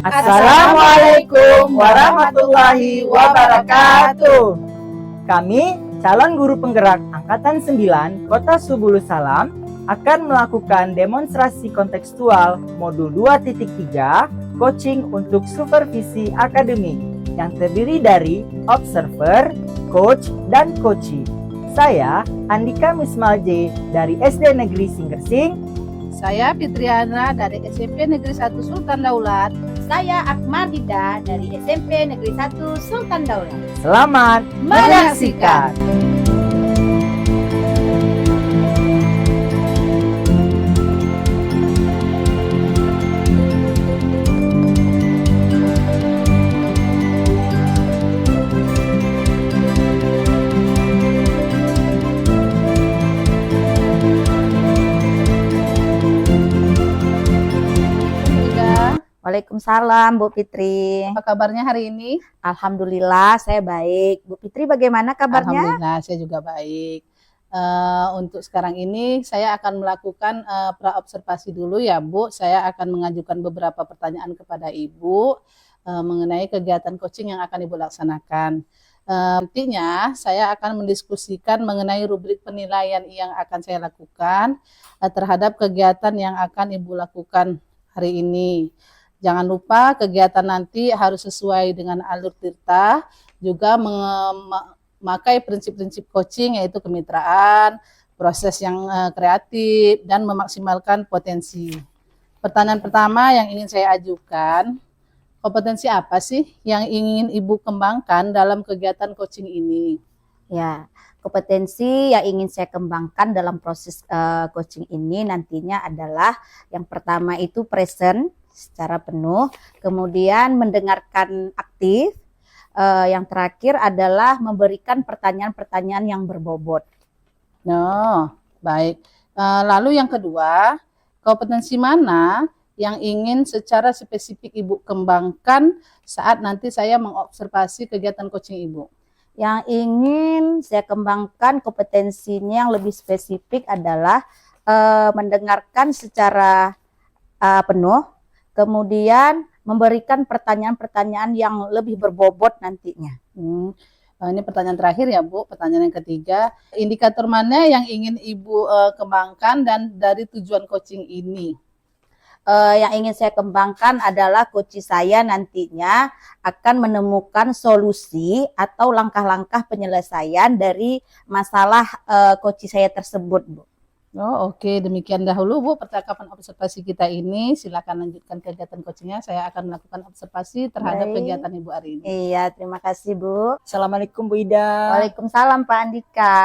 Assalamualaikum warahmatullahi wabarakatuh. Kami, calon guru penggerak Angkatan 9 Kota Subulus Salam, akan melakukan demonstrasi kontekstual modul 2.3 coaching untuk supervisi akademik yang terdiri dari observer, coach, dan coachee. Saya Andika Mismal J dari SD Negeri Singgersing. Saya Fitriana dari SMP Negeri 1 Sultan Daulat. Saya Akmal Hida dari SMP Negeri 1 Sultan Daulat. Selamat menyaksikan. Waalaikumsalam Bu Fitri. Apa kabarnya hari ini? Alhamdulillah saya baik. Bu Fitri bagaimana kabarnya? Alhamdulillah saya juga baik. Untuk sekarang ini saya akan melakukan praobservasi dulu ya Bu. Saya akan mengajukan beberapa pertanyaan kepada Ibu mengenai kegiatan coaching yang akan Ibu laksanakan. Nantinya saya akan mendiskusikan mengenai rubrik penilaian yang akan saya lakukan terhadap kegiatan yang akan Ibu lakukan hari ini. Jangan lupa kegiatan nanti harus sesuai dengan alur tirta, juga memakai prinsip-prinsip coaching yaitu kemitraan, proses yang kreatif, dan memaksimalkan potensi. Pertanyaan pertama yang ingin saya ajukan, kompetensi apa sih yang ingin Ibu kembangkan dalam kegiatan coaching ini? Ya, kompetensi yang ingin saya kembangkan dalam proses coaching ini nantinya adalah yang pertama itu present secara penuh, kemudian mendengarkan aktif, yang terakhir adalah memberikan pertanyaan-pertanyaan yang berbobot. No, baik. Lalu yang kedua, kompetensi mana yang ingin secara spesifik Ibu kembangkan saat nanti saya mengobservasi kegiatan coaching Ibu? Yang ingin saya kembangkan kompetensinya yang lebih spesifik adalah mendengarkan secara penuh, kemudian memberikan pertanyaan-pertanyaan yang lebih berbobot nantinya. Ini pertanyaan terakhir ya Bu, pertanyaan yang ketiga. Indikator mana yang ingin Ibu kembangkan dan dari tujuan coaching ini? Yang ingin saya kembangkan adalah coach saya nantinya akan menemukan solusi atau langkah-langkah penyelesaian dari masalah coach saya tersebut, Bu. Oh, oke. Demikian dahulu Bu percakapan observasi kita ini. Silakan lanjutkan kegiatan coachingnya. Saya akan melakukan observasi terhadap kegiatan Ibu hari ini. Iya, terima kasih Bu. Assalamualaikum Bu Ida. Waalaikumsalam Pak Andika.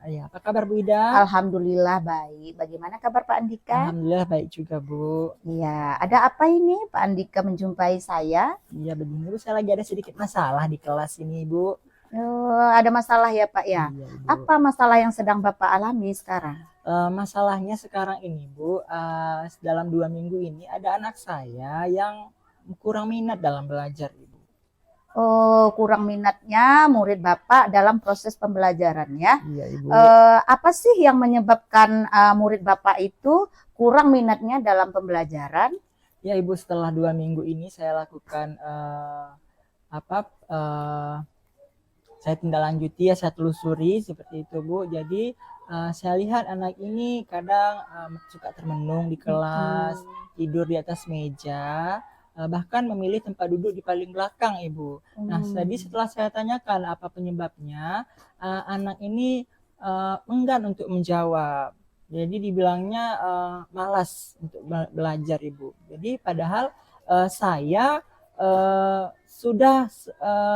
Ya, apa kabar Bu Ida? Alhamdulillah baik. Bagaimana kabar Pak Andika? Alhamdulillah baik juga Bu. Iya, ada apa ini Pak Andika menjumpai saya? Iya begini Bu, saya lagi ada sedikit masalah di kelas ini Bu. Ada masalah ya Pak ya? Iya, Bu. Apa masalah yang sedang Bapak alami sekarang? Masalahnya sekarang ini Bu, dalam 2 minggu ini ada anak saya yang kurang minat dalam belajar Ibu. Oh, kurang minatnya murid Bapak dalam proses pembelajaran ya? Iya Ibu. Apa sih yang menyebabkan murid Bapak itu kurang minatnya dalam pembelajaran? Ya Ibu, setelah 2 minggu ini saya lakukan saya tindak lanjuti ya, saya telusuri seperti itu Bu. Jadi saya lihat anak ini kadang suka termenung di kelas, tidur di atas meja, bahkan memilih tempat duduk di paling belakang Ibu. Nah, tadi setelah saya tanyakan apa penyebabnya, anak ini enggan untuk menjawab. Jadi dibilangnya malas untuk belajar Ibu. Jadi padahal saya sudah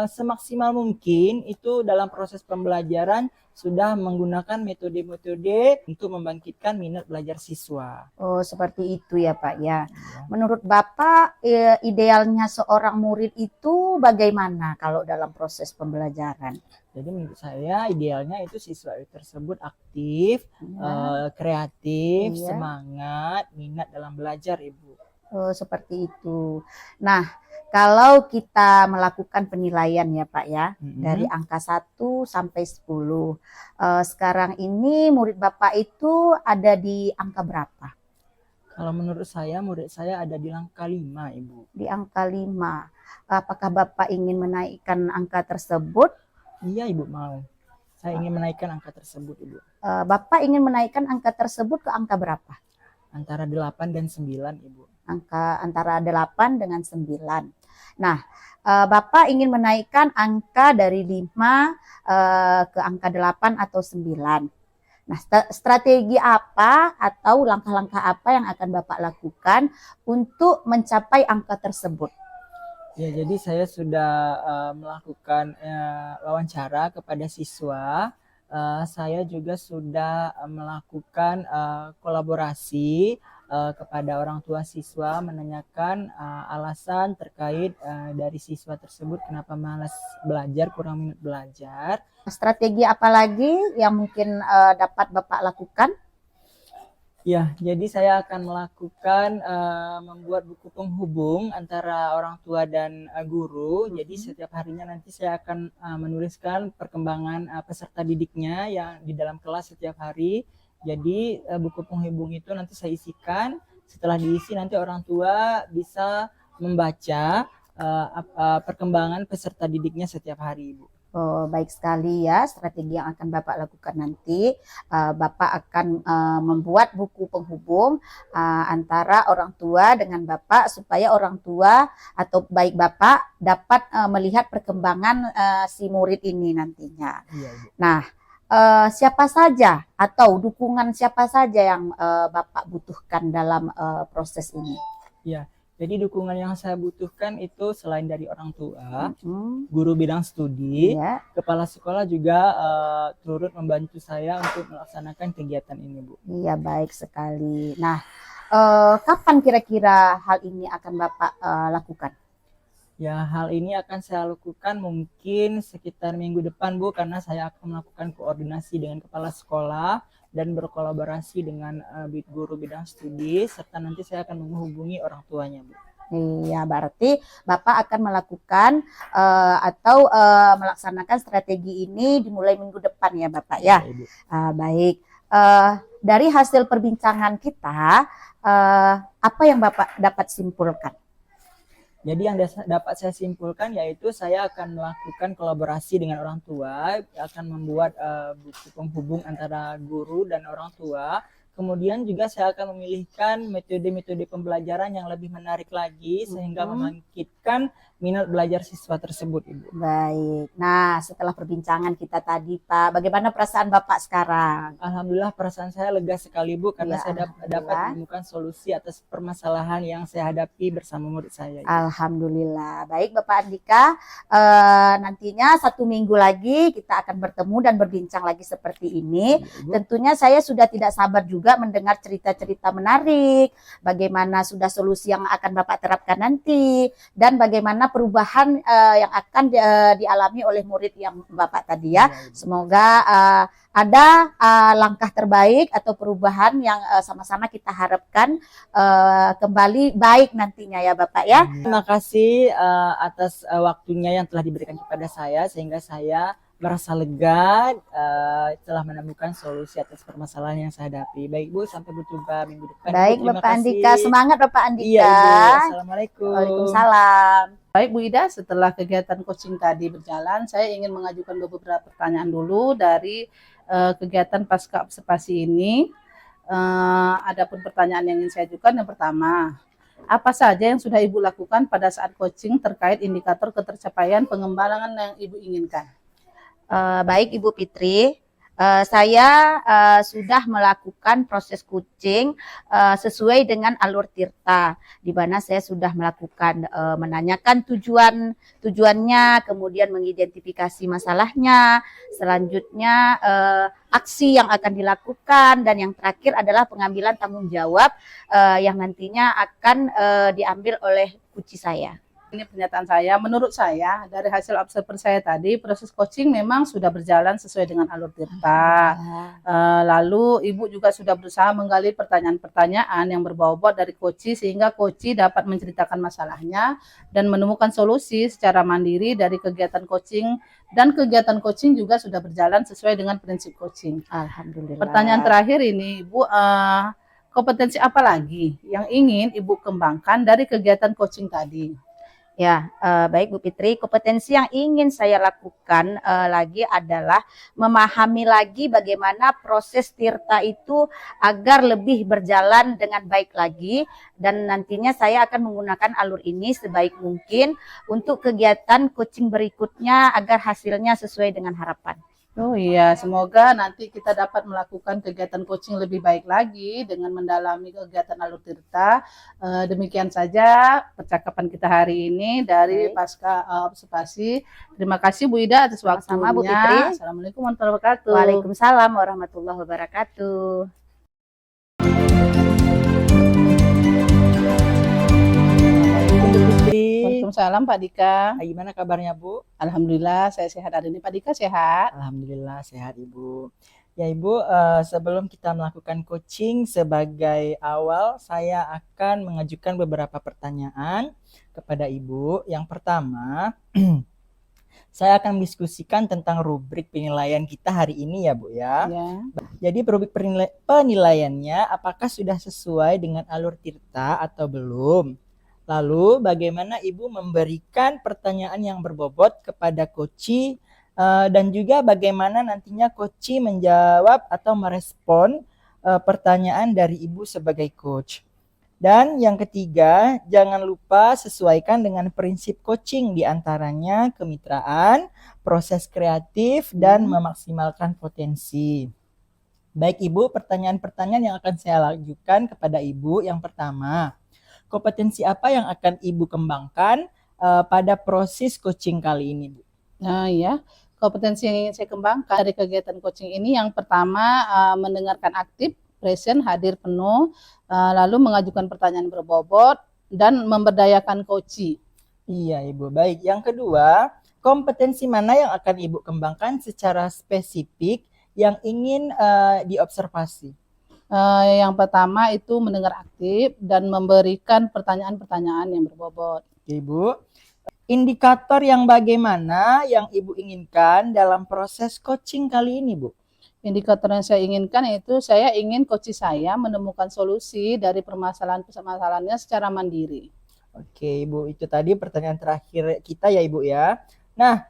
semaksimal mungkin itu dalam proses pembelajaran sudah menggunakan metode-metode untuk membangkitkan minat belajar siswa. Oh, seperti itu ya Pak ya. Menurut Bapak idealnya seorang murid itu bagaimana kalau dalam proses pembelajaran? Jadi menurut saya idealnya itu siswa tersebut aktif, kreatif, semangat, minat dalam belajar Ibu. Oh, seperti itu. Nah, kalau kita melakukan penilaian ya Pak ya, dari angka 1 sampai 10, sekarang ini murid Bapak itu ada di angka berapa? Kalau menurut saya, murid saya ada di angka 5, Ibu. Di angka 5. Apakah Bapak ingin menaikkan angka tersebut? Iya, Ibu mau. Saya ingin menaikkan angka tersebut, Ibu. Bapak ingin menaikkan angka tersebut ke angka berapa? Antara 8 dan 9, Ibu. Angka antara 8 dengan 9. Nah, Bapak ingin menaikkan angka dari 5 ke angka 8 atau 9. Nah, strategi apa atau langkah-langkah apa yang akan Bapak lakukan untuk mencapai angka tersebut? Ya, jadi saya sudah melakukan wawancara kepada siswa. Saya juga sudah melakukan kolaborasi kepada orang tua siswa, menanyakan alasan terkait dari siswa tersebut kenapa malas belajar, kurang minat belajar. Strategi apa lagi yang mungkin dapat Bapak lakukan? Ya, jadi saya akan melakukan membuat buku penghubung antara orang tua dan guru. Jadi setiap harinya nanti saya akan menuliskan perkembangan peserta didiknya yang di dalam kelas setiap hari. Jadi buku penghubung itu nanti saya isikan. Setelah diisi nanti orang tua bisa membaca perkembangan peserta didiknya setiap hari, Ibu. Oh, baik sekali ya strategi yang akan Bapak lakukan nanti. Bapak akan membuat buku penghubung antara orang tua dengan Bapak supaya orang tua atau baik Bapak dapat melihat perkembangan si murid ini nantinya. Iya, Ibu. Nah, siapa saja atau dukungan siapa saja yang Bapak butuhkan dalam proses ini? Ya, jadi dukungan yang saya butuhkan itu selain dari orang tua, Hmm, guru bidang studi, ya. kepala sekolah juga turut membantu saya untuk melaksanakan kegiatan ini, Bu. Iya, baik sekali. Nah, kapan kira-kira hal ini akan Bapak lakukan? Ya, hal ini akan saya lakukan mungkin sekitar minggu depan, Bu, karena saya akan melakukan koordinasi dengan kepala sekolah dan berkolaborasi dengan guru bidang studi, serta nanti saya akan menghubungi orang tuanya, Bu. Iya, berarti Bapak akan melakukan atau melaksanakan strategi ini dimulai minggu depan ya, Bapak ya. Ibu. Baik. Dari hasil perbincangan kita, apa yang Bapak dapat simpulkan? Jadi yang dapat saya simpulkan yaitu saya akan melakukan kolaborasi dengan orang tua, akan membuat buku penghubung antara guru dan orang tua. Kemudian juga saya akan memilihkan metode-metode pembelajaran yang lebih menarik lagi sehingga membangkitkan minat belajar siswa tersebut, Ibu. Baik. Nah, setelah perbincangan kita tadi, Pak, bagaimana perasaan Bapak sekarang? Alhamdulillah perasaan saya lega sekali, Bu, karena Ya, saya dapat menemukan solusi atas permasalahan yang saya hadapi bersama murid saya, Ibu. Alhamdulillah. Baik, Bapak Andika. Nantinya 1 minggu lagi kita akan bertemu dan berbincang lagi seperti ini. Ibu. Tentunya saya sudah tidak sabar juga mendengar cerita-cerita menarik, bagaimana sudah solusi yang akan Bapak terapkan nanti, dan bagaimana perubahan yang akan dialami oleh murid yang Bapak tadi ya. Iya, Ibu. Semoga ada langkah terbaik atau perubahan yang sama-sama kita harapkan kembali baik nantinya ya Bapak ya. Terima kasih atas waktunya yang telah diberikan kepada saya sehingga saya merasa lega telah menemukan solusi atas permasalahan yang saya hadapi. Baik, Bu, sampai berjumpa minggu depan. Baik, Bu, terima Bapak Andika, kasih. semangat Bapak Andika. Iya, Ibu. Assalamualaikum. Waalaikumsalam. Baik Bu Ida, setelah kegiatan coaching tadi berjalan, saya ingin mengajukan beberapa pertanyaan dulu dari kegiatan pasca observasi ini. Adapun pertanyaan yang ingin saya ajukan, yang pertama, apa saja yang sudah Ibu lakukan pada saat coaching terkait indikator ketercapaian pengembangan yang Ibu inginkan? Baik Ibu Fitri, saya sudah melakukan proses coaching sesuai dengan alur Tirta, di mana saya sudah melakukan menanyakan tujuannya, kemudian mengidentifikasi masalahnya, selanjutnya aksi yang akan dilakukan, dan yang terakhir adalah pengambilan tanggung jawab yang nantinya akan diambil oleh coach saya. Ini pernyataan saya, menurut saya dari hasil observasi saya tadi, proses coaching memang sudah berjalan sesuai dengan alur Tirta. Lalu Ibu juga sudah berusaha menggali pertanyaan-pertanyaan yang berbobot dari coach sehingga coach dapat menceritakan masalahnya dan menemukan solusi secara mandiri dari kegiatan coaching, dan kegiatan coaching juga sudah berjalan sesuai dengan prinsip coaching. Alhamdulillah. Pertanyaan terakhir ini Ibu, kompetensi apa lagi yang ingin Ibu kembangkan dari kegiatan coaching tadi? Ya, baik Bu Fitri, kompetensi yang ingin saya lakukan lagi adalah memahami lagi bagaimana proses Tirta itu agar lebih berjalan dengan baik lagi, dan nantinya saya akan menggunakan alur ini sebaik mungkin untuk kegiatan coaching berikutnya agar hasilnya sesuai dengan harapan. Oh iya, semoga nanti kita dapat melakukan kegiatan coaching lebih baik lagi dengan mendalami kegiatan alur tirta. Demikian saja percakapan kita hari ini dari Baik. Pasca Observasi. Terima kasih Bu Ida atas Sama-sama, waktunya. Bu Fitri. Assalamualaikum warahmatullahi wabarakatuh. Waalaikumsalam warahmatullahi wabarakatuh. Assalamualaikum Bu Fitri. Waalaikumsalam Pak Dika. Gimana kabarnya Bu? Alhamdulillah saya sehat hari ini. Pak Dika sehat? Alhamdulillah sehat Ibu. Ya Ibu, sebelum kita melakukan coaching sebagai awal, saya akan mengajukan beberapa pertanyaan kepada Ibu. Yang pertama, saya akan mendiskusikan tentang rubrik penilaian kita hari ini ya Bu ya. Ya. Jadi rubrik penilaiannya apakah sudah sesuai dengan alur tirta atau belum? Lalu bagaimana Ibu memberikan pertanyaan yang berbobot kepada coach, dan juga bagaimana nantinya coach menjawab atau merespon pertanyaan dari Ibu sebagai coach. Dan yang ketiga, jangan lupa sesuaikan dengan prinsip coaching, diantaranya kemitraan, proses kreatif, dan memaksimalkan potensi. Baik Ibu, pertanyaan-pertanyaan yang akan saya ajukan kepada Ibu. Yang pertama, kompetensi apa yang akan Ibu kembangkan pada proses coaching kali ini, Bu? Nah ya, kompetensi yang ingin saya kembangkan dari kegiatan coaching ini yang pertama mendengarkan aktif, present, hadir penuh, lalu mengajukan pertanyaan berbobot dan memberdayakan coach. Iya Ibu, baik. Yang kedua, kompetensi mana yang akan Ibu kembangkan secara spesifik yang ingin diobservasi? Yang pertama itu mendengar aktif dan memberikan pertanyaan-pertanyaan yang berbobot. Ibu, indikator yang bagaimana yang Ibu inginkan dalam proses coaching kali ini, Bu? Indikator yang saya inginkan yaitu saya ingin coach saya menemukan solusi dari permasalahan-permasalahannya secara mandiri. Oke, Ibu, itu tadi pertanyaan terakhir kita ya, Ibu ya. Nah,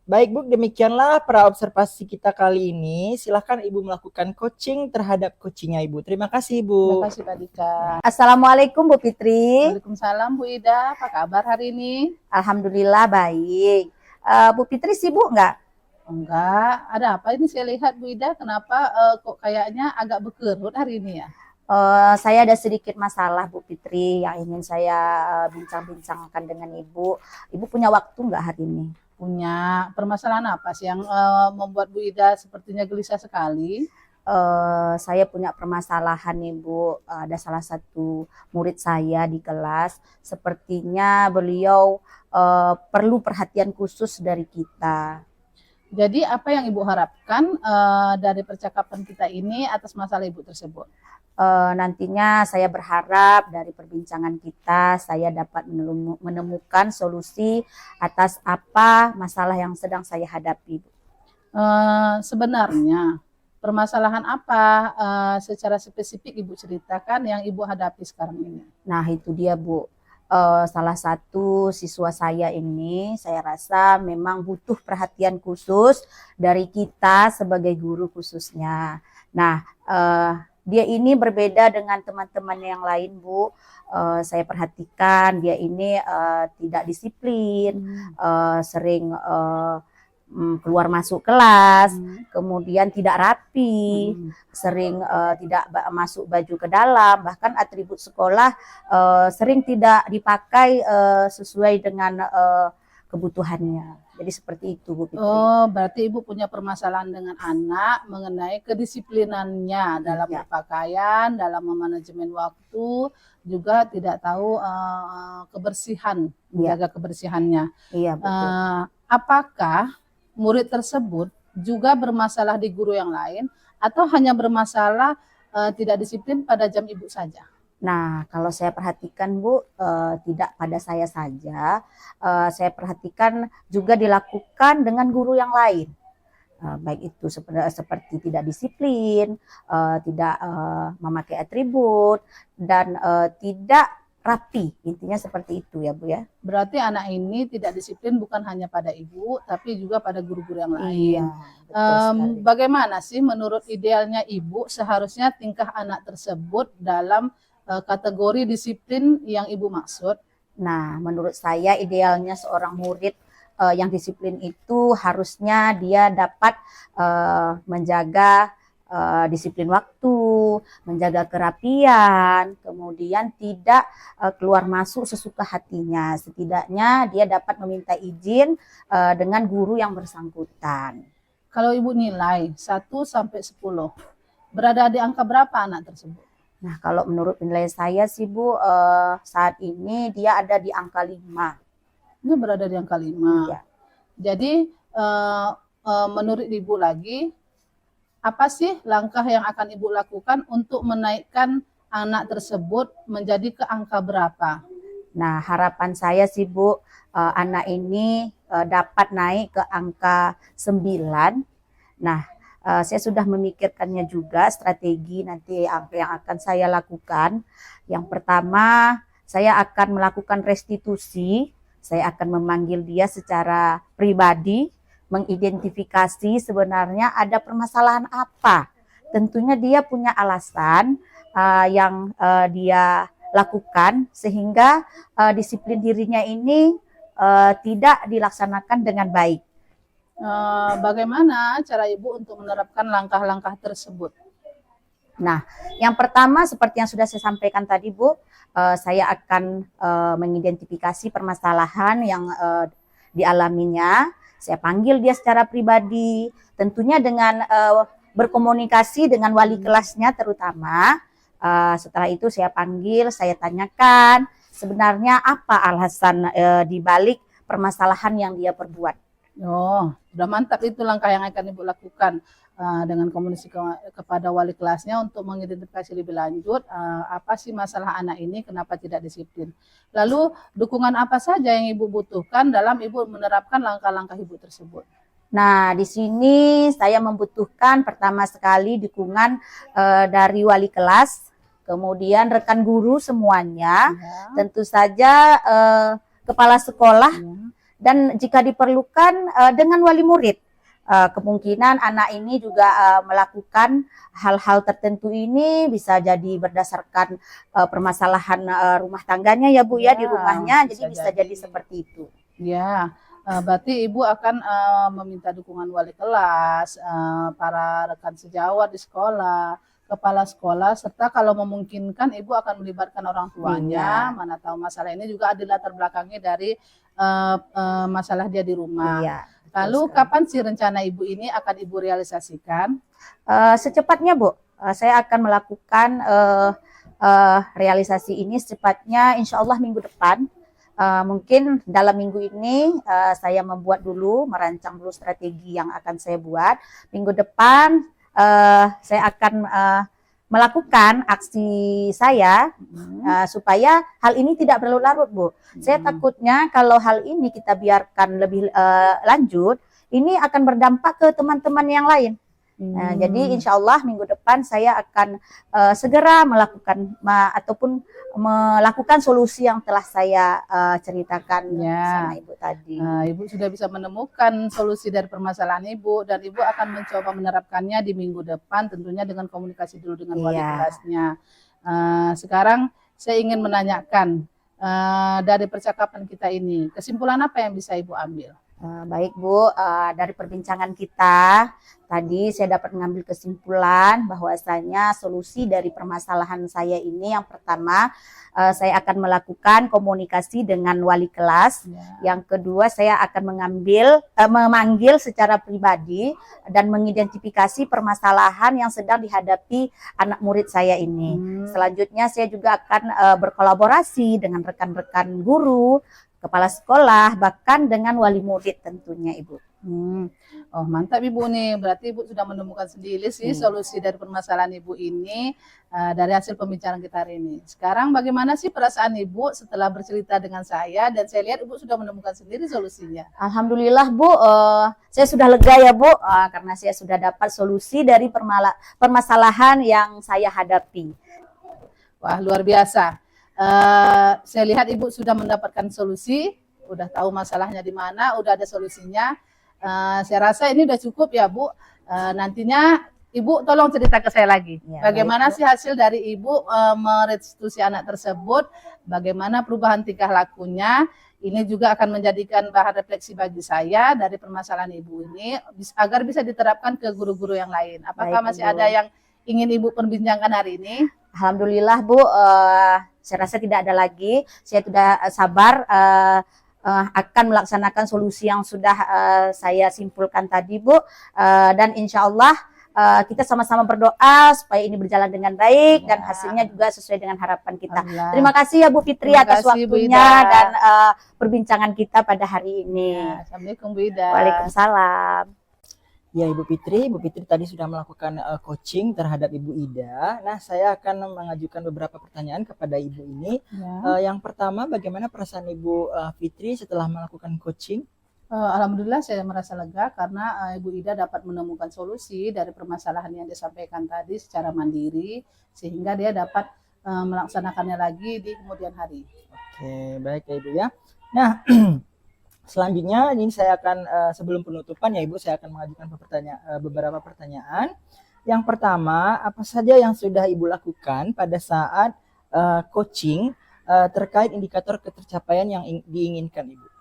baik Bu, demikianlah praobservasi kita kali ini. Silahkan Ibu melakukan coaching terhadap coachingnya Ibu. Terima kasih Terima Bu. kasih Pak Dika. Assalamualaikum Bu Fitri. Waalaikumsalam Bu Ida, apa kabar hari ini? Alhamdulillah baik. Bu Fitri sibuk nggak? Enggak, ada apa ini saya lihat Bu Ida, kenapa kok kayaknya agak berkerut hari ini ya? Saya ada sedikit masalah Bu Fitri yang ingin saya bincang-bincangkan dengan Ibu. Ibu punya waktu nggak hari ini? Punya permasalahan apa sih yang membuat Bu Ida sepertinya gelisah sekali? Saya punya permasalahan nih Bu. Ada salah satu murid saya di kelas. Sepertinya beliau perlu perhatian khusus dari kita. Jadi apa yang Ibu harapkan dari percakapan kita ini atas masalah Ibu tersebut? Nantinya saya berharap dari perbincangan kita saya dapat menemukan solusi atas apa masalah yang sedang saya hadapi. Sebenarnya permasalahan apa secara spesifik Ibu ceritakan yang Ibu hadapi sekarang ini? Nah itu dia Bu. Salah satu siswa saya ini saya rasa memang butuh perhatian khusus dari kita sebagai guru khususnya. Nah dia ini berbeda dengan teman-teman yang lain Bu. Saya perhatikan dia ini tidak disiplin, sering keluar masuk kelas, kemudian tidak rapi, sering tidak masuk baju ke dalam, bahkan atribut sekolah sering tidak dipakai sesuai dengan kebutuhannya. Jadi seperti itu Bu Fitri. Oh, berarti Ibu punya permasalahan dengan anak mengenai kedisiplinannya dalam berpakaian, dalam memanajemen waktu, juga tidak tahu kebersihan, menjaga kebersihannya. Iya betul. Apakah murid tersebut juga bermasalah di guru yang lain atau hanya bermasalah tidak disiplin pada jam Ibu saja? Nah, kalau saya perhatikan Bu, tidak pada saya saja, saya perhatikan juga dilakukan dengan guru yang lain. Baik itu seperti tidak disiplin, tidak memakai atribut, dan tidak rapi. Intinya seperti itu ya Bu ya. Berarti anak ini tidak disiplin bukan hanya pada ibu, tapi juga pada guru-guru yang lain. Iya, betul sekali. Bagaimana sih menurut idealnya ibu seharusnya tingkah anak tersebut dalam kategori disiplin yang ibu maksud? Nah, menurut saya idealnya seorang murid yang disiplin itu harusnya dia dapat menjaga disiplin waktu, menjaga kerapian, kemudian tidak keluar masuk sesuka hatinya. Setidaknya dia dapat meminta izin dengan guru yang bersangkutan. Kalau ibu nilai 1 sampai 10, berada di angka berapa anak tersebut? Nah, kalau menurut nilai saya sih Bu, saat ini dia ada di angka 5. Ini berada di angka 5. Iya. Jadi menurut ibu lagi, apa sih langkah yang akan ibu lakukan untuk menaikkan anak tersebut menjadi ke angka berapa? Nah, harapan saya sih Bu, anak ini dapat naik ke angka 9. Nah, saya sudah memikirkannya juga strategi nanti yang akan saya lakukan. Yang pertama, saya akan melakukan restitusi. Saya akan memanggil dia secara pribadi, mengidentifikasi sebenarnya ada permasalahan apa. Tentunya dia punya alasan yang dia lakukan sehingga disiplin dirinya ini tidak dilaksanakan dengan baik. Bagaimana cara ibu untuk menerapkan langkah-langkah tersebut? Nah, yang pertama seperti yang sudah saya sampaikan tadi Bu, saya akan mengidentifikasi permasalahan yang dialaminya. Saya panggil dia secara pribadi, tentunya dengan berkomunikasi dengan wali kelasnya terutama. Setelah itu saya panggil, saya tanyakan sebenarnya apa alasan dibalik permasalahan yang dia perbuat. Oh, sudah mantap itu langkah yang akan ibu lakukan dengan komunikasi kepada wali kelasnya untuk mengidentifikasi lebih lanjut apa sih masalah anak ini, kenapa tidak disiplin. Lalu dukungan apa saja yang ibu butuhkan dalam ibu menerapkan langkah-langkah ibu tersebut? Nah, di sini saya membutuhkan pertama sekali dukungan dari wali kelas, kemudian rekan guru semuanya, tentu saja kepala sekolah, dan jika diperlukan dengan wali murid. Kemungkinan anak ini juga melakukan hal-hal tertentu ini bisa jadi berdasarkan permasalahan rumah tangganya ya Bu ya, di rumahnya, jadi bisa jadi seperti itu. Ya, berarti ibu akan meminta dukungan wali kelas, para rekan sejawat di sekolah, kepala sekolah, serta kalau memungkinkan ibu akan melibatkan orang tuanya. Mana tahu masalah ini juga ada latar belakangnya dari masalah dia di rumah. Iya. Lalu kapan sih rencana ibu ini akan ibu realisasikan? Secepatnya Bu, saya akan melakukan realisasi ini secepatnya insya Allah minggu depan. Mungkin dalam minggu ini saya membuat dulu, merancang dulu strategi yang akan saya buat. Minggu depan saya akan melakukan aksi saya supaya hal ini tidak berlarut-larut Bu. Saya takutnya kalau hal ini kita biarkan lebih lanjut, ini akan berdampak ke teman-teman yang lain. Jadi insya Allah minggu depan saya akan segera melakukan ataupun melakukan solusi yang telah saya ceritakan sama Ibu tadi. Ibu sudah bisa menemukan solusi dari permasalahan Ibu, dan Ibu akan mencoba menerapkannya di minggu depan, tentunya dengan komunikasi dulu dengan wali kelasnya. Sekarang saya ingin menanyakan dari percakapan kita ini, kesimpulan apa yang bisa Ibu ambil? Baik Bu, dari perbincangan kita tadi saya dapat mengambil kesimpulan bahwasanya solusi dari permasalahan saya ini yang pertama saya akan melakukan komunikasi dengan wali kelas. Yang kedua saya akan memanggil secara pribadi dan mengidentifikasi permasalahan yang sedang dihadapi anak murid saya ini. Selanjutnya saya juga akan berkolaborasi dengan rekan-rekan guru, kepala sekolah, bahkan dengan wali murid tentunya Ibu. Oh, mantap Ibu nih. Berarti Ibu sudah menemukan sendiri sih solusi dari permasalahan Ibu ini dari hasil pembicaraan kita hari ini. Sekarang bagaimana sih perasaan Ibu setelah bercerita dengan saya dan saya lihat Ibu sudah menemukan sendiri solusinya. Alhamdulillah Bu, saya sudah lega ya Bu, karena saya sudah dapat solusi dari permasalahan yang saya hadapi. Wah, luar biasa. Saya lihat Ibu sudah mendapatkan solusi, udah tahu masalahnya di mana, udah ada solusinya. Saya rasa ini udah cukup ya Bu. Nantinya Ibu tolong cerita ke saya lagi. Ya, bagaimana baik, sih hasil dari Ibu merestitusi anak tersebut? Bagaimana perubahan tingkah lakunya? Ini juga akan menjadikan bahan refleksi bagi saya dari permasalahan Ibu ini agar bisa diterapkan ke guru-guru yang lain. Apakah Baik, masih Ibu. ada yang ingin Ibu perbincangkan hari ini? Alhamdulillah Bu, saya rasa tidak ada lagi. Saya sudah sabar akan melaksanakan solusi yang sudah saya simpulkan tadi Bu, dan insya Allah kita sama-sama berdoa supaya ini berjalan dengan baik dan hasilnya juga sesuai dengan harapan kita. Alhamdulillah. Terima kasih ya Bu Fitri Terima atas kasih, Bu waktunya Ida. dan perbincangan kita pada hari ini. Ya, Assalamualaikum Bu Ida. Waalaikumsalam. Ya Ibu Fitri tadi sudah melakukan coaching terhadap Ibu Ida. Nah, saya akan mengajukan beberapa pertanyaan kepada Ibu ini. Ya. Yang pertama, bagaimana perasaan Ibu Fitri setelah melakukan coaching? Alhamdulillah saya merasa lega karena Ibu Ida dapat menemukan solusi dari permasalahan yang disampaikan tadi secara mandiri sehingga dia dapat melaksanakannya lagi di kemudian hari. Oke, baik ya Ibu ya. Nah, selanjutnya ini saya akan sebelum penutupan ya Ibu, saya akan mengajukan beberapa pertanyaan. Yang pertama, apa saja yang sudah Ibu lakukan pada saat coaching terkait indikator ketercapaian yang diinginkan Ibu?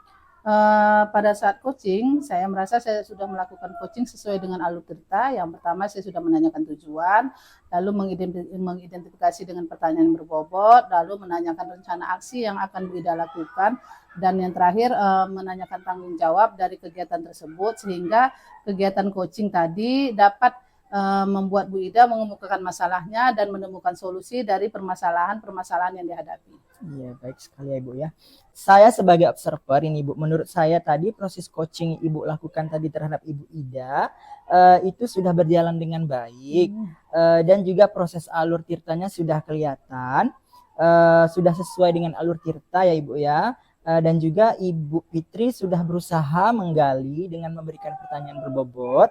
Pada saat coaching, saya merasa saya sudah melakukan coaching sesuai dengan alur cerita. Yang pertama, saya sudah menanyakan tujuan, lalu mengidentifikasi dengan pertanyaan berbobot, lalu menanyakan rencana aksi yang akan Bu Ida lakukan, dan yang terakhir menanyakan tanggung jawab dari kegiatan tersebut, sehingga kegiatan coaching tadi dapat membuat Bu Ida mengemukakan masalahnya dan menemukan solusi dari permasalahan-permasalahan yang dihadapi. Iya, baik sekali ya Ibu ya. Saya sebagai observer ini Ibu, menurut saya tadi proses coaching Ibu lakukan tadi terhadap Ibu Ida itu sudah berjalan dengan baik dan juga proses alur tirtanya sudah kelihatan, sudah sesuai dengan alur tirta ya Ibu ya. Dan juga Ibu Fitri sudah berusaha menggali dengan memberikan pertanyaan berbobot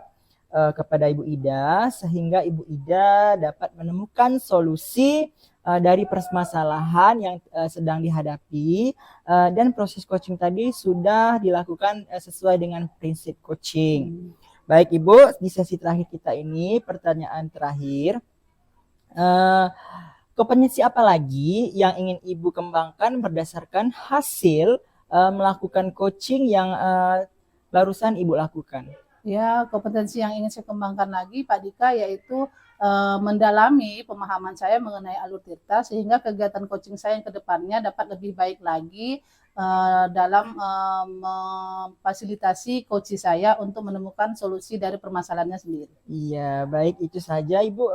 kepada Ibu Ida sehingga Ibu Ida dapat menemukan solusi dari permasalahan yang sedang dihadapi dan proses coaching tadi sudah dilakukan sesuai dengan prinsip coaching. Baik Ibu, di sesi terakhir kita ini pertanyaan terakhir, kompetensi apa lagi yang ingin Ibu kembangkan berdasarkan hasil melakukan coaching yang barusan Ibu lakukan? Ya, kompetensi yang ingin saya kembangkan lagi Pak Dika yaitu mendalami pemahaman saya mengenai alur tirta sehingga kegiatan coaching saya yang kedepannya dapat lebih baik lagi dalam memfasilitasi coach saya untuk menemukan solusi dari permasalahannya sendiri. Iya, baik itu saja Ibu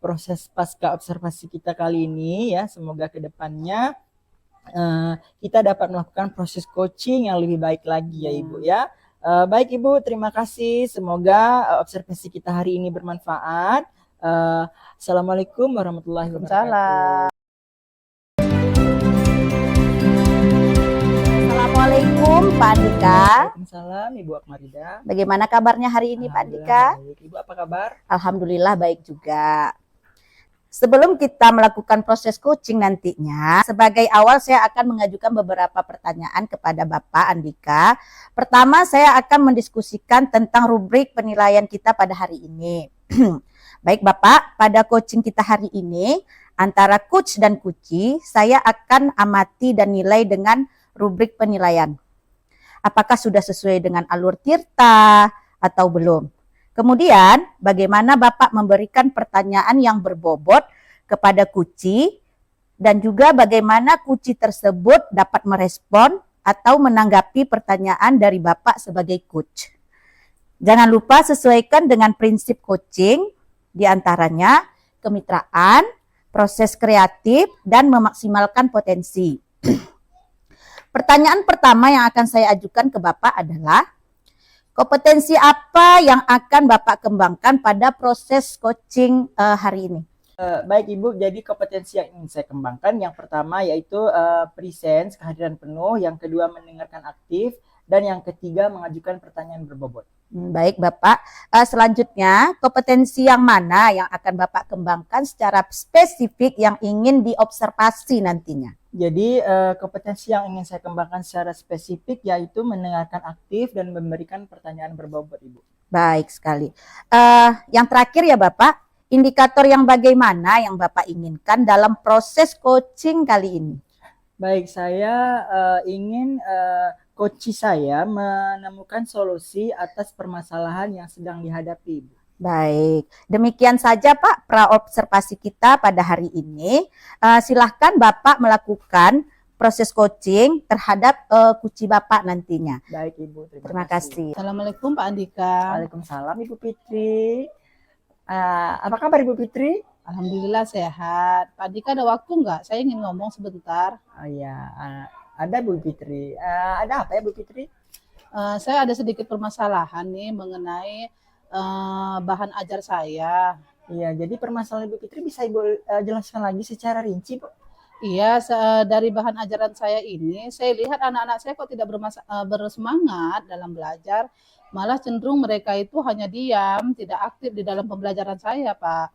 proses pasca observasi kita kali ini ya. Semoga kedepannya kita dapat melakukan proses coaching yang lebih baik lagi ya Ibu ya. Baik Ibu, terima kasih. Semoga observasi kita hari ini bermanfaat. Assalamualaikum warahmatullahi wabarakatuh. Assalamualaikum Pak Andika. Waalaikumsalam Ibu Akmarida. Bagaimana kabarnya hari ini Pak Andika? Baik. Ibu apa kabar? Alhamdulillah baik juga. Sebelum kita melakukan proses coaching nantinya, sebagai awal saya akan mengajukan beberapa pertanyaan kepada Bapak Andika. Pertama, saya akan mendiskusikan tentang rubrik penilaian kita pada hari ini. Baik Bapak, pada coaching kita hari ini, antara coach dan coachee, saya akan amati dan nilai dengan rubrik penilaian. Apakah sudah sesuai dengan alur tirta atau belum? Kemudian, bagaimana Bapak memberikan pertanyaan yang berbobot kepada coachee dan juga bagaimana coachee tersebut dapat merespon atau menanggapi pertanyaan dari Bapak sebagai coach. Jangan lupa sesuaikan dengan prinsip coaching, diantaranya kemitraan, proses kreatif, dan memaksimalkan potensi. Pertanyaan pertama yang akan saya ajukan ke Bapak adalah, Kompetensi apa yang akan Bapak kembangkan pada proses coaching hari ini? Baik Ibu, jadi kompetensi yang ingin saya kembangkan yang pertama yaitu presence, kehadiran penuh, yang kedua mendengarkan aktif, dan yang ketiga mengajukan pertanyaan berbobot. Baik Bapak, selanjutnya kompetensi yang mana yang akan Bapak kembangkan secara spesifik yang ingin diobservasi nantinya? Jadi kompetensi yang ingin saya kembangkan secara spesifik yaitu mendengarkan aktif dan memberikan pertanyaan berbobot Ibu. Baik sekali. Yang terakhir ya Bapak, indikator yang bagaimana yang Bapak inginkan dalam proses coaching kali ini? Baik, saya ingin coach saya menemukan solusi atas permasalahan yang sedang dihadapi Ibu. Baik, demikian saja Pak praobservasi kita pada hari ini. Silahkan Bapak melakukan proses coaching terhadap kuci Bapak nantinya. Baik Ibu, Terima kasih. Assalamualaikum Pak Andika. Waalaikumsalam Ibu Fitri. Apa kabar Ibu Fitri? Alhamdulillah sehat. Pak Andika ada waktu nggak? Saya ingin ngomong sebentar. Oh iya, ada Bu Fitri. Ada apa ya Bu Fitri? Saya ada sedikit permasalahan nih mengenai bahan ajar saya. Iya, jadi permasalahan Ibu Fitri bisa Ibu jelaskan lagi secara rinci Bu? Iya, dari bahan ajaran saya ini, saya lihat anak-anak saya kok tidak bersemangat dalam belajar, malah cenderung mereka itu hanya diam, tidak aktif di dalam pembelajaran saya, Pak.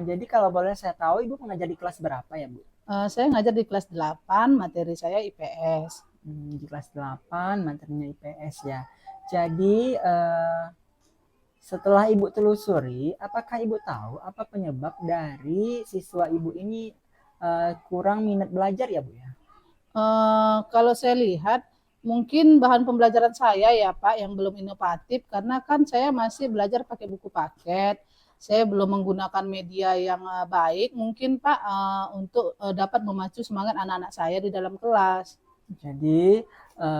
Jadi kalau boleh saya tahu Ibu mengajar di kelas berapa ya Bu? Saya ngajar di kelas 8, materi saya IPS. Di kelas 8, materinya IPS ya. Jadi setelah Ibu telusuri, apakah Ibu tahu apa penyebab dari siswa Ibu ini kurang minat belajar ya Bu ya? Kalau saya lihat, mungkin bahan pembelajaran saya ya Pak yang belum inovatif, karena kan saya masih belajar pakai buku paket. Saya belum menggunakan media yang baik, mungkin Pak untuk dapat memacu semangat anak-anak saya di dalam kelas. Jadi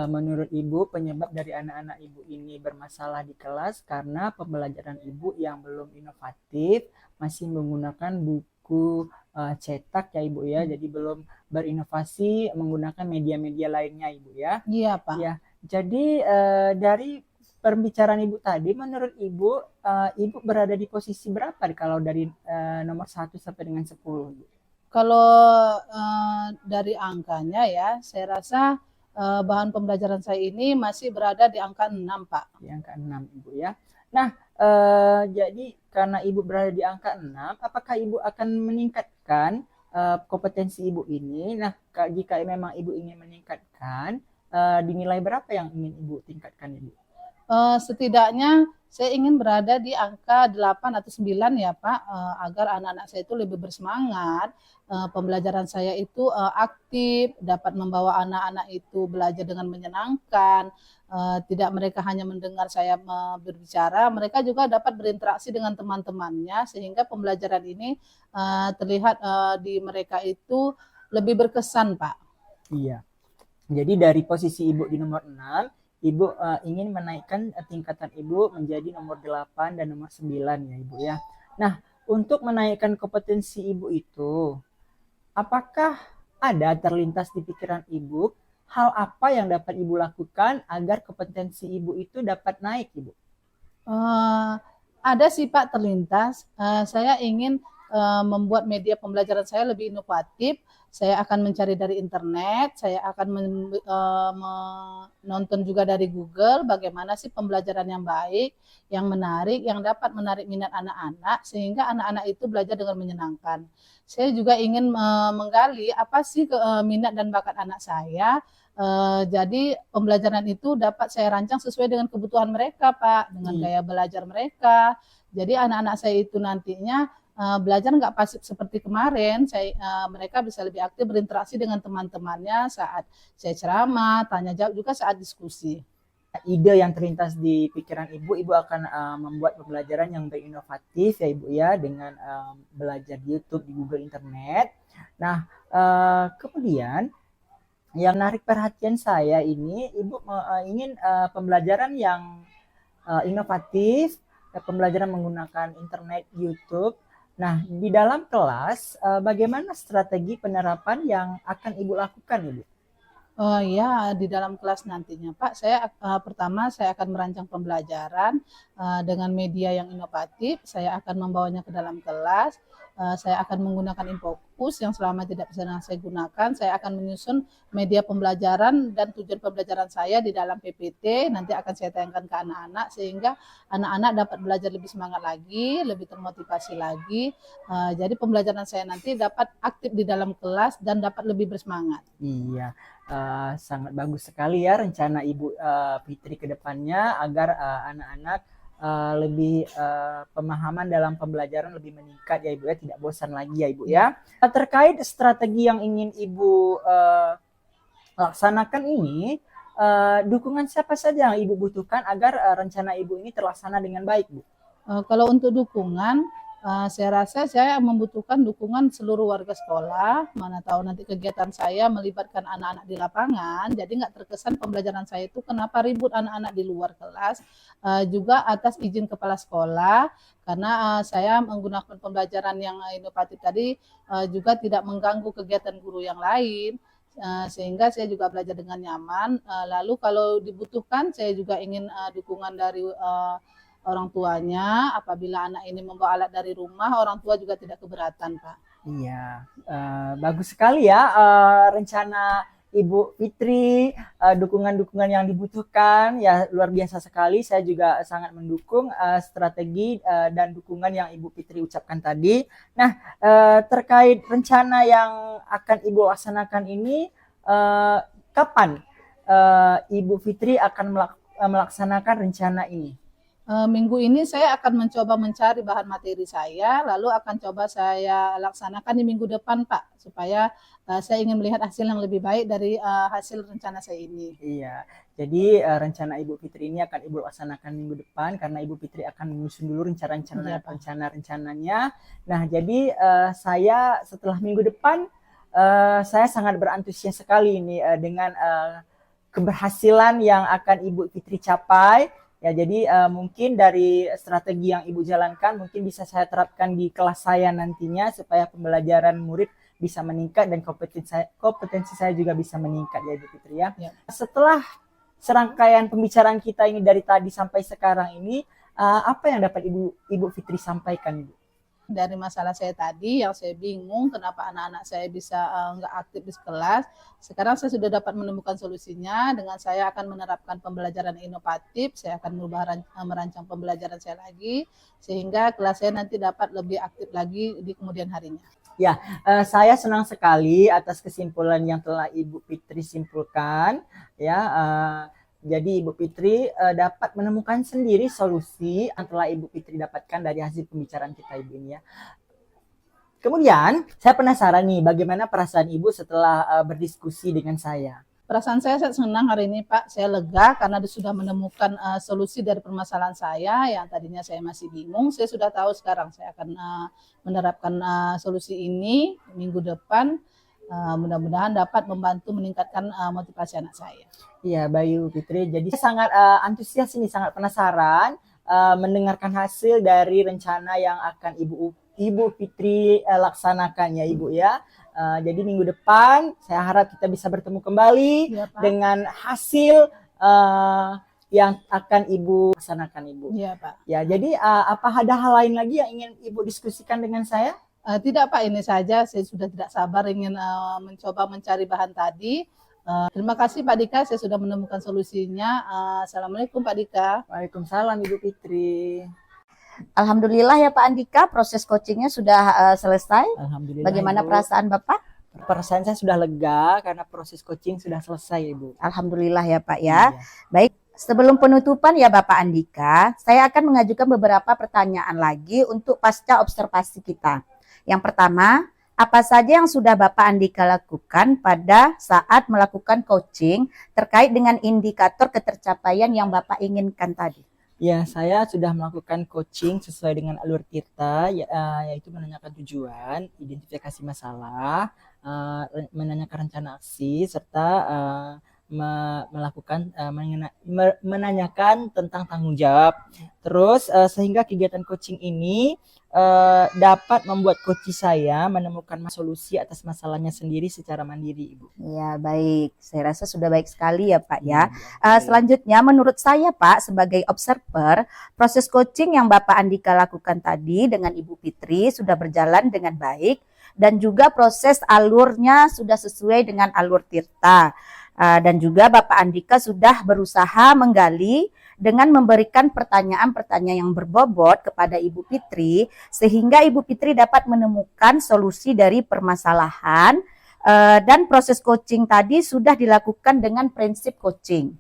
menurut Ibu penyebab dari anak-anak Ibu ini bermasalah di kelas karena pembelajaran Ibu yang belum inovatif, masih menggunakan buku cetak ya Ibu ya, jadi belum berinovasi menggunakan media-media lainnya Ibu ya. Iya Pak. Ya, jadi dari pembicaraan Ibu tadi, menurut Ibu, Ibu berada di posisi berapa kalau dari nomor 1 sampai dengan 10 Ibu? Kalau dari angkanya ya, saya rasa bahan pembelajaran saya ini masih berada di angka 6 Pak. Di angka 6 Ibu ya. Nah, jadi karena Ibu berada di angka 6, apakah Ibu akan meningkatkan kompetensi Ibu ini? Nah, jika memang Ibu ingin meningkatkan, dinilai berapa yang ingin Ibu tingkatkan Ibu? Setidaknya saya ingin berada di angka 8 atau 9 ya Pak, agar anak-anak saya itu lebih bersemangat, pembelajaran saya itu aktif, dapat membawa anak-anak itu belajar dengan menyenangkan, tidak mereka hanya mendengar saya berbicara, mereka juga dapat berinteraksi dengan teman-temannya, sehingga pembelajaran ini terlihat di mereka itu lebih berkesan Pak. Iya. Jadi dari posisi Ibu di nomor 6, Ibu ingin menaikkan tingkatan Ibu menjadi nomor 8 dan nomor 9 ya Ibu ya. Nah, untuk menaikkan kompetensi Ibu itu, apakah ada terlintas di pikiran Ibu hal apa yang dapat Ibu lakukan agar kompetensi Ibu itu dapat naik Ibu? Ada sih Pak terlintas, saya ingin membuat media pembelajaran saya lebih inovatif. Saya akan mencari dari internet, saya akan menonton juga dari Google bagaimana sih pembelajaran yang baik, yang menarik, yang dapat menarik minat anak-anak sehingga anak-anak itu belajar dengan menyenangkan. Saya juga ingin menggali apa sih minat dan bakat anak saya. Jadi pembelajaran itu dapat saya rancang sesuai dengan kebutuhan mereka, Pak, dengan gaya belajar mereka. Jadi anak-anak saya itu nantinya belajar nggak pasif seperti kemarin, mereka bisa lebih aktif berinteraksi dengan teman-temannya saat saya ceramah, tanya jawab juga saat diskusi. Ide yang terlintas di pikiran Ibu, Ibu akan membuat pembelajaran yang berinovatif ya Ibu ya, dengan belajar di YouTube, di Google Internet. Nah, kemudian yang menarik perhatian saya ini, Ibu ingin pembelajaran yang inovatif, pembelajaran menggunakan internet, YouTube. Nah, di dalam kelas, bagaimana strategi penerapan yang akan Ibu lakukan, Ibu? Oh iya, di dalam kelas nantinya Pak, pertama saya akan merancang pembelajaran dengan media yang inovatif. Saya akan membawanya ke dalam kelas. Saya akan menggunakan Infocus yang selama tidak bisa saya gunakan. Saya akan menyusun media pembelajaran dan tujuan pembelajaran saya di dalam PPT. Nanti akan saya tayangkan ke anak-anak sehingga anak-anak dapat belajar lebih semangat lagi, lebih termotivasi lagi. Jadi pembelajaran saya nanti dapat aktif di dalam kelas dan dapat lebih bersemangat. Iya, sangat bagus sekali ya rencana Ibu Fitri ke depannya agar anak-anak lebih pemahaman dalam pembelajaran lebih meningkat ya Ibu ya, tidak bosan lagi ya Ibu ya. Terkait strategi yang ingin Ibu laksanakan ini, dukungan siapa saja yang Ibu butuhkan agar rencana Ibu ini terlaksana dengan baik Bu? Kalau untuk dukungan, saya rasa saya membutuhkan dukungan seluruh warga sekolah. Mana tahu nanti kegiatan saya melibatkan anak-anak di lapangan, jadi nggak terkesan pembelajaran saya itu kenapa ribut anak-anak di luar kelas. Juga atas izin kepala sekolah, karena saya menggunakan pembelajaran yang inovatif tadi juga tidak mengganggu kegiatan guru yang lain. Sehingga saya juga belajar dengan nyaman. Lalu kalau dibutuhkan, saya juga ingin dukungan dari orang tuanya. Apabila anak ini membawa alat dari rumah, orang tua juga tidak keberatan, Pak. Iya, bagus sekali ya rencana Ibu Fitri, dukungan-dukungan yang dibutuhkan ya luar biasa sekali. Saya juga sangat mendukung strategi dan dukungan yang Ibu Fitri ucapkan tadi. Nah, terkait rencana yang akan Ibu laksanakan ini, kapan Ibu Fitri akan melaksanakan rencana ini? Minggu ini saya akan mencoba mencari bahan materi saya, lalu akan coba saya laksanakan di minggu depan, Pak, supaya saya ingin melihat hasil yang lebih baik dari hasil rencana saya ini. Iya, jadi rencana Ibu Fitri ini akan Ibu laksanakan minggu depan karena Ibu Fitri akan menyusun dulu rencana-rencananya. Nah, jadi saya setelah minggu depan saya sangat berantusias sekali ini dengan keberhasilan yang akan Ibu Fitri capai. Ya, jadi mungkin dari strategi yang Ibu jalankan mungkin bisa saya terapkan di kelas saya nantinya supaya pembelajaran murid bisa meningkat dan kompetensi saya juga bisa meningkat ya Ibu Fitri ya. Ya. Setelah serangkaian pembicaraan kita ini dari tadi sampai sekarang ini, apa yang dapat Ibu Fitri sampaikan Ibu? Dari masalah saya tadi yang saya bingung kenapa anak-anak saya bisa nggak aktif di kelas. Sekarang saya sudah dapat menemukan solusinya dengan saya akan menerapkan pembelajaran inovatif. Saya akan merancang pembelajaran saya lagi sehingga kelas saya nanti dapat lebih aktif lagi di kemudian harinya. Ya, saya senang sekali atas kesimpulan yang telah Ibu Fitri simpulkan. Ya, jadi Ibu Fitri dapat menemukan sendiri solusi yang telah Ibu Fitri dapatkan dari hasil pembicaraan kita Ibu ini ya. Kemudian saya penasaran nih bagaimana perasaan Ibu setelah berdiskusi dengan saya. Perasaan saya senang hari ini Pak, saya lega karena sudah menemukan solusi dari permasalahan saya yang tadinya saya masih bingung. Saya sudah tahu sekarang saya akan menerapkan solusi ini minggu depan. Mudah-mudahan dapat membantu meningkatkan motivasi anak saya. Iya, Bayu Fitri. Jadi sangat antusias ini, sangat penasaran mendengarkan hasil dari rencana yang akan Ibu Fitri laksanakan ya Ibu ya. Jadi minggu depan saya harap kita bisa bertemu kembali Ya, Pak. dengan hasil yang akan Ibu laksanakan Ibu. Iya Pak. Ya, jadi apa ada hal lain lagi yang ingin Ibu diskusikan dengan saya? Tidak Pak, ini saja. Saya sudah tidak sabar ingin mencoba mencari bahan tadi. Terima kasih Pak Dika, saya sudah menemukan solusinya. Assalamualaikum Pak Dika. Waalaikumsalam Ibu Fitri. Alhamdulillah ya Pak Andika, proses coachingnya sudah selesai. Alhamdulillah. Bagaimana Ibu. perasaan Bapak? Perasaan saya sudah lega karena proses coaching sudah selesai Ibu. Alhamdulillah ya Pak ya. Iya. Baik, sebelum penutupan ya Bapak Andika, saya akan mengajukan beberapa pertanyaan lagi untuk pasca observasi kita. Yang pertama, apa saja yang sudah Bapak Andika lakukan pada saat melakukan coaching terkait dengan indikator ketercapaian yang Bapak inginkan tadi? Ya, saya sudah melakukan coaching sesuai dengan alur Tirta, yaitu menanyakan tujuan, identifikasi masalah, menanyakan rencana aksi, serta menanyakan tentang tanggung jawab. Terus sehingga kegiatan coaching ini dapat membuat coach saya menemukan solusi atas masalahnya sendiri secara mandiri, Ibu. Ya, baik. Saya rasa sudah baik sekali ya, Pak ya. Baik. Selanjutnya, menurut saya, Pak, sebagai observer, proses coaching yang Bapak Andika lakukan tadi dengan Ibu Fitri sudah berjalan dengan baik dan juga proses alurnya sudah sesuai dengan alur Tirta. Dan juga Bapak Andika sudah berusaha menggali dengan memberikan pertanyaan-pertanyaan yang berbobot kepada Ibu Fitri sehingga Ibu Fitri dapat menemukan solusi dari permasalahan dan proses coaching tadi sudah dilakukan dengan prinsip coaching.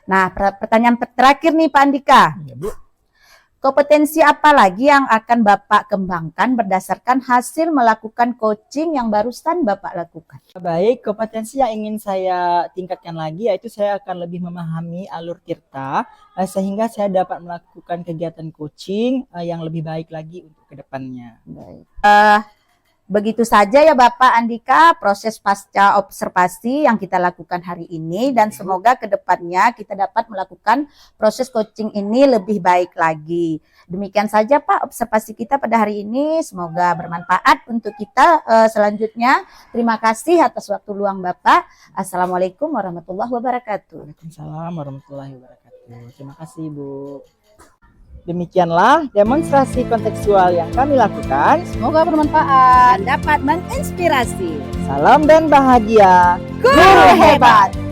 Nah, pertanyaan terakhir nih Pak Andika. Ya, Bu. Kompetensi apa lagi yang akan Bapak kembangkan berdasarkan hasil melakukan coaching yang barusan Bapak lakukan? Baik, kompetensi yang ingin saya tingkatkan lagi yaitu saya akan lebih memahami alur Tirta sehingga saya dapat melakukan kegiatan coaching yang lebih baik lagi untuk kedepannya. Baik. Begitu saja ya Bapak Andika proses pasca observasi yang kita lakukan hari ini dan semoga kedepannya kita dapat melakukan proses coaching ini lebih baik lagi. Demikian saja Pak observasi kita pada hari ini, semoga bermanfaat untuk kita selanjutnya. Terima kasih atas waktu luang Bapak. Assalamualaikum warahmatullahi wabarakatuh. Waalaikumsalam warahmatullahi wabarakatuh. Terima kasih, Bu. Demikianlah demonstrasi kontekstual yang kami lakukan. Semoga bermanfaat. Dan dapat menginspirasi. Salam dan bahagia. Guru hebat!